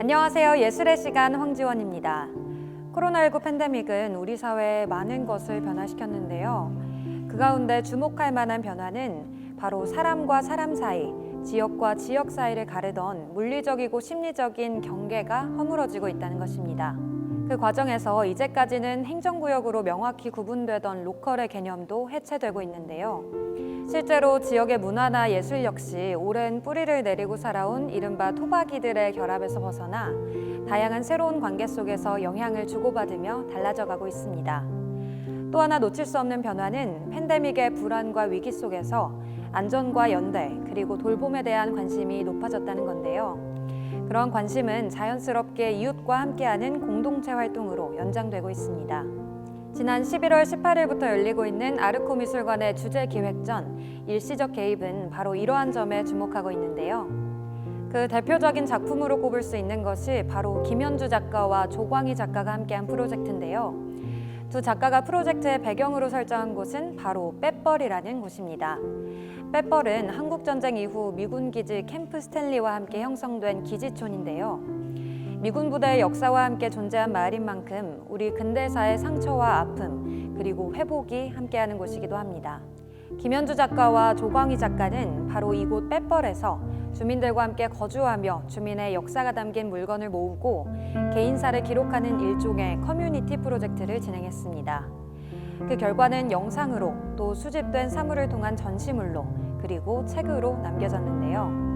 안녕하세요. 예술의 시간 황지원입니다. 코로나19 팬데믹은 우리 사회에 많은 것을 변화시켰는데요. 그 가운데 주목할 만한 변화는 바로 사람과 사람 사이, 지역과 지역 사이를 가르던 물리적이고 심리적인 경계가 허물어지고 있다는 것입니다. 그 과정에서 이제까지는 행정구역으로 명확히 구분되던 로컬의 개념도 해체되고 있는데요. 실제로 지역의 문화나 예술 역시 오랜 뿌리를 내리고 살아온 이른바 토박이들의 결합에서 벗어나 다양한 새로운 관계 속에서 영향을 주고받으며 달라져가고 있습니다. 또 하나 놓칠 수 없는 변화는 팬데믹의 불안과 위기 속에서 안전과 연대 그리고 돌봄에 대한 관심이 높아졌다는 건데요. 그런 관심은 자연스럽게 이웃과 함께하는 공동체 활동으로 연장되고 있습니다. 지난 11월 18일부터 열리고 있는 아르코 미술관의 주제 기획전 일시적 개입은 바로 이러한 점에 주목하고 있는데요. 그 대표적인 작품으로 꼽을 수 있는 것이 바로 김현주 작가와 조광희 작가가 함께한 프로젝트인데요. 두 작가가 프로젝트의 배경으로 설정한 곳은 바로 빼뻘이라는 곳입니다. 빼뻘은 한국전쟁 이후 미군 기지 캠프 스탠리와 함께 형성된 기지촌인데요. 미군 부대의 역사와 함께 존재한 마을인 만큼 우리 근대사의 상처와 아픔 그리고 회복이 함께하는 곳이기도 합니다. 김현주 작가와 조광희 작가는 바로 이곳 빼뻘에서 주민들과 함께 거주하며 주민의 역사가 담긴 물건을 모으고 개인사를 기록하는 일종의 커뮤니티 프로젝트를 진행했습니다. 그 결과는 영상으로 또 수집된 사물을 통한 전시물로 그리고 책으로 남겨졌는데요.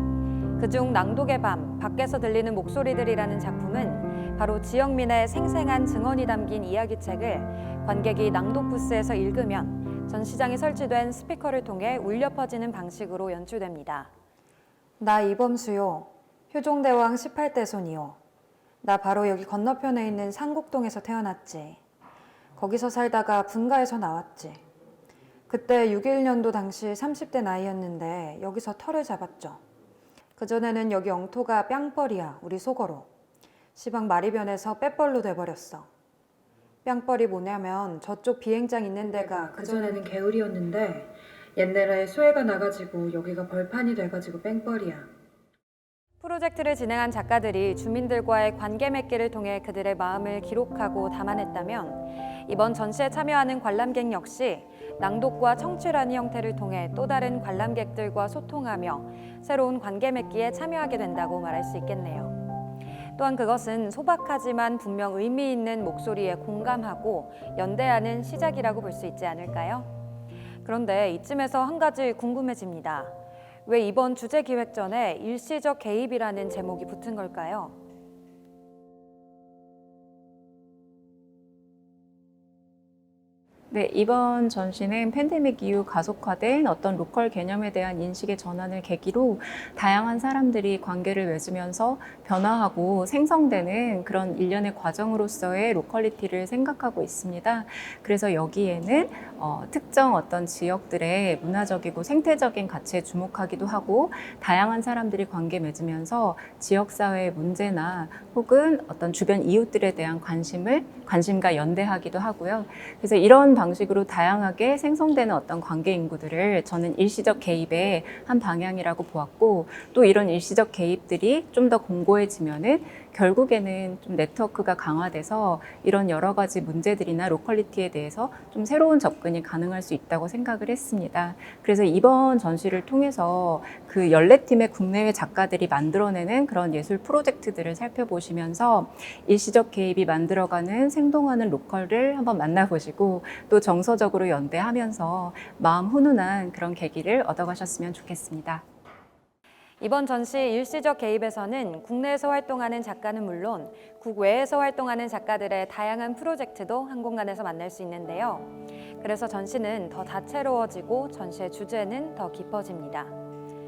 그중 낭독의 밤, 밖에서 들리는 목소리들이라는 작품은 바로 지역민의 생생한 증언이 담긴 이야기책을 관객이 낭독 부스에서 읽으면 전시장에 설치된 스피커를 통해 울려 퍼지는 방식으로 연출됩니다. 나 이범수요. 효종대왕 18대 손이요. 나 바로 여기 건너편에 있는 상곡동에서 태어났지. 거기서 살다가 분가해서 나왔지. 그때 61년도 당시 30대 나이였는데 여기서 터를 잡았죠. 그전에는 여기 엉토가 뺨뻘이야, 우리 속어로. 시방 마리변에서 빼뻘로 돼버렸어. 뺨뻘이 뭐냐면 저쪽 비행장 있는 데가 그전에는 개울이었는데 옛날에 수해가 나가지고 여기가 벌판이 돼가지고 뺑뻘이야. 프로젝트를 진행한 작가들이 주민들과의 관계 맺기를 통해 그들의 마음을 기록하고 담아냈다면 이번 전시에 참여하는 관람객 역시 낭독과 청취라는 형태를 통해 또 다른 관람객들과 소통하며 새로운 관계 맺기에 참여하게 된다고 말할 수 있겠네요. 또한 그것은 소박하지만 분명 의미 있는 목소리에 공감하고 연대하는 시작이라고 볼 수 있지 않을까요? 그런데 이쯤에서 한 가지 궁금해집니다. 왜 이번 주제 기획전에 일시적 개입이라는 제목이 붙은 걸까요? 네, 이번 전시는 팬데믹 이후 가속화된 어떤 로컬 개념에 대한 인식의 전환을 계기로 다양한 사람들이 관계를 맺으면서 변화하고 생성되는 그런 일련의 과정으로서의 로컬리티를 생각하고 있습니다. 그래서 여기에는 특정 어떤 지역들의 문화적이고 생태적인 가치에 주목하기도 하고 다양한 사람들이 관계 맺으면서 지역사회의 문제나 혹은 어떤 주변 이웃들에 대한 관심과 연대하기도 하고요. 그래서 이런 방식으로 다양하게 생성되는 어떤 관계 인구들을 저는 일시적 개입의 한 방향이라고 보았고 또 이런 일시적 개입들이 좀 더 공고해지면은 결국에는 좀 네트워크가 강화돼서 이런 여러 가지 문제들이나 로컬리티에 대해서 좀 새로운 접근이 가능할 수 있다고 생각을 했습니다. 그래서 이번 전시를 통해서 그 14팀의 국내외 작가들이 만들어내는 그런 예술 프로젝트들을 살펴보시면서 일시적 개입이 만들어가는 생동하는 로컬을 한번 만나보시고 또 정서적으로 연대하면서 마음 훈훈한 그런 계기를 얻어가셨으면 좋겠습니다. 이번 전시 일시적 개입에서는 국내에서 활동하는 작가는 물론 국외에서 활동하는 작가들의 다양한 프로젝트도 한 공간에서 만날 수 있는데요. 그래서 전시는 더 다채로워지고 전시의 주제는 더 깊어집니다.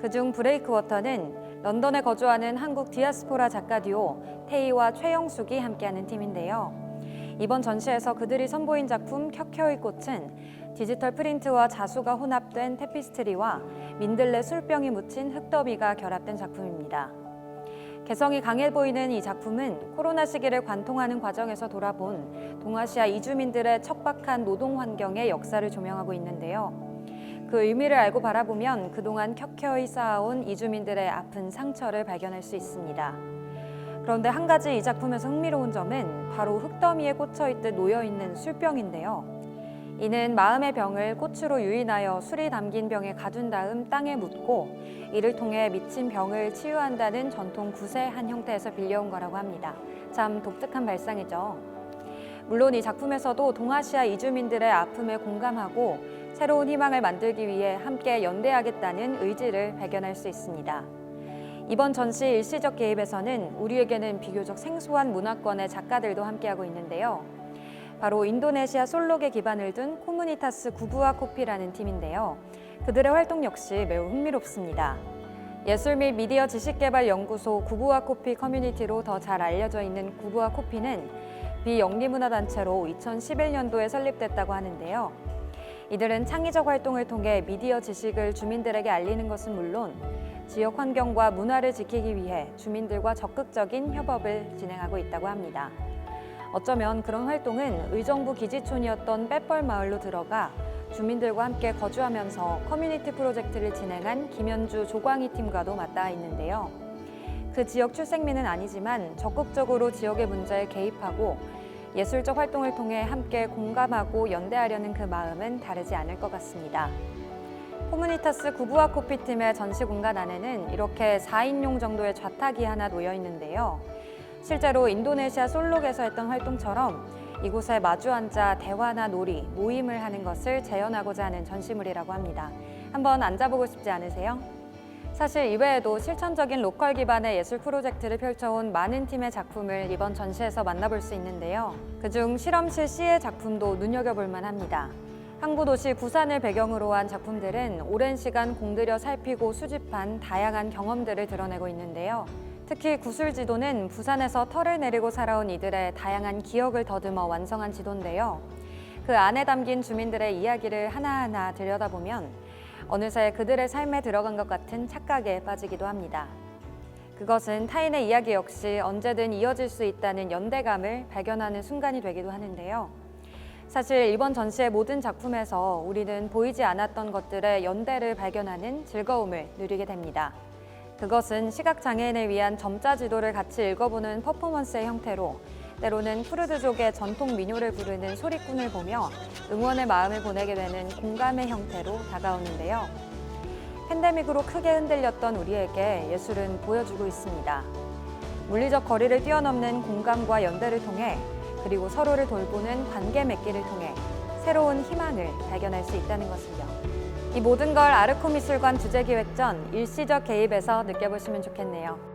그중 브레이크워터는 런던에 거주하는 한국 디아스포라 작가 듀오 태희와 최영숙이 함께하는 팀인데요. 이번 전시에서 그들이 선보인 작품 켜켜의 꽃은 디지털 프린트와 자수가 혼합된 테피스트리와 민들레 술병이 묻힌 흙더미가 결합된 작품입니다. 개성이 강해 보이는 이 작품은 코로나 시기를 관통하는 과정에서 돌아본 동아시아 이주민들의 척박한 노동 환경의 역사를 조명하고 있는데요. 그 의미를 알고 바라보면 그동안 켜켜이 쌓아온 이주민들의 아픈 상처를 발견할 수 있습니다. 그런데 한 가지 이 작품에서 흥미로운 점은 바로 흙더미에 꽂혀있듯 놓여있는 술병인데요. 이는 마음의 병을 꽃으로 유인하여 술이 담긴 병에 가둔 다음 땅에 묻고 이를 통해 미친 병을 치유한다는 전통 구세한 형태에서 빌려온 거라고 합니다. 참 독특한 발상이죠. 물론 이 작품에서도 동아시아 이주민들의 아픔에 공감하고 새로운 희망을 만들기 위해 함께 연대하겠다는 의지를 발견할 수 있습니다. 이번 전시 일시적 개입에서는 우리에게는 비교적 생소한 문화권의 작가들도 함께하고 있는데요. 바로 인도네시아 솔록에 기반을 둔 코무니타스 구부아 코피라는 팀인데요. 그들의 활동 역시 매우 흥미롭습니다. 예술 및 미디어 지식개발연구소 구부아 코피 커뮤니티로 더 잘 알려져 있는 구부아 코피는 비영리문화단체로 2011년도에 설립됐다고 하는데요. 이들은 창의적 활동을 통해 미디어 지식을 주민들에게 알리는 것은 물론 지역 환경과 문화를 지키기 위해 주민들과 적극적인 협업을 진행하고 있다고 합니다. 어쩌면 그런 활동은 의정부 기지촌이었던 빼뻘 마을로 들어가 주민들과 함께 거주하면서 커뮤니티 프로젝트를 진행한 김현주 조광희 팀과도 맞닿아 있는데요. 그 지역 출생민은 아니지만 적극적으로 지역의 문제에 개입하고 예술적 활동을 통해 함께 공감하고 연대하려는 그 마음은 다르지 않을 것 같습니다. 코무니타스 구부아 코피팀의 전시 공간 안에는 이렇게 4인용 정도의 좌탁이 하나 놓여 있는데요. 실제로 인도네시아 솔록에서 했던 활동처럼 이곳에 마주 앉아 대화나 놀이, 모임을 하는 것을 재현하고자 하는 전시물이라고 합니다. 한번 앉아보고 싶지 않으세요? 사실 이외에도 실천적인 로컬 기반의 예술 프로젝트를 펼쳐온 많은 팀의 작품을 이번 전시에서 만나볼 수 있는데요. 그중 실험실 C의 작품도 눈여겨볼 만합니다. 항구도시 부산을 배경으로 한 작품들은 오랜 시간 공들여 살피고 수집한 다양한 경험들을 드러내고 있는데요. 특히 구술지도는 부산에서 털을 내리고 살아온 이들의 다양한 기억을 더듬어 완성한 지도인데요. 그 안에 담긴 주민들의 이야기를 하나하나 들여다보면 어느새 그들의 삶에 들어간 것 같은 착각에 빠지기도 합니다. 그것은 타인의 이야기 역시 언제든 이어질 수 있다는 연대감을 발견하는 순간이 되기도 하는데요. 사실 이번 전시의 모든 작품에서 우리는 보이지 않았던 것들의 연대를 발견하는 즐거움을 누리게 됩니다. 그것은 시각장애인을 위한 점자 지도를 같이 읽어보는 퍼포먼스의 형태로 때로는 쿠르드족의 전통 민요를 부르는 소리꾼을 보며 응원의 마음을 보내게 되는 공감의 형태로 다가오는데요. 팬데믹으로 크게 흔들렸던 우리에게 예술은 보여주고 있습니다. 물리적 거리를 뛰어넘는 공감과 연대를 통해 그리고 서로를 돌보는 관계 맺기를 통해 새로운 희망을 발견할 수 있다는 것을요. 이 모든 걸 아르코미술관 주제기획전 일시적 개입에서 느껴보시면 좋겠네요.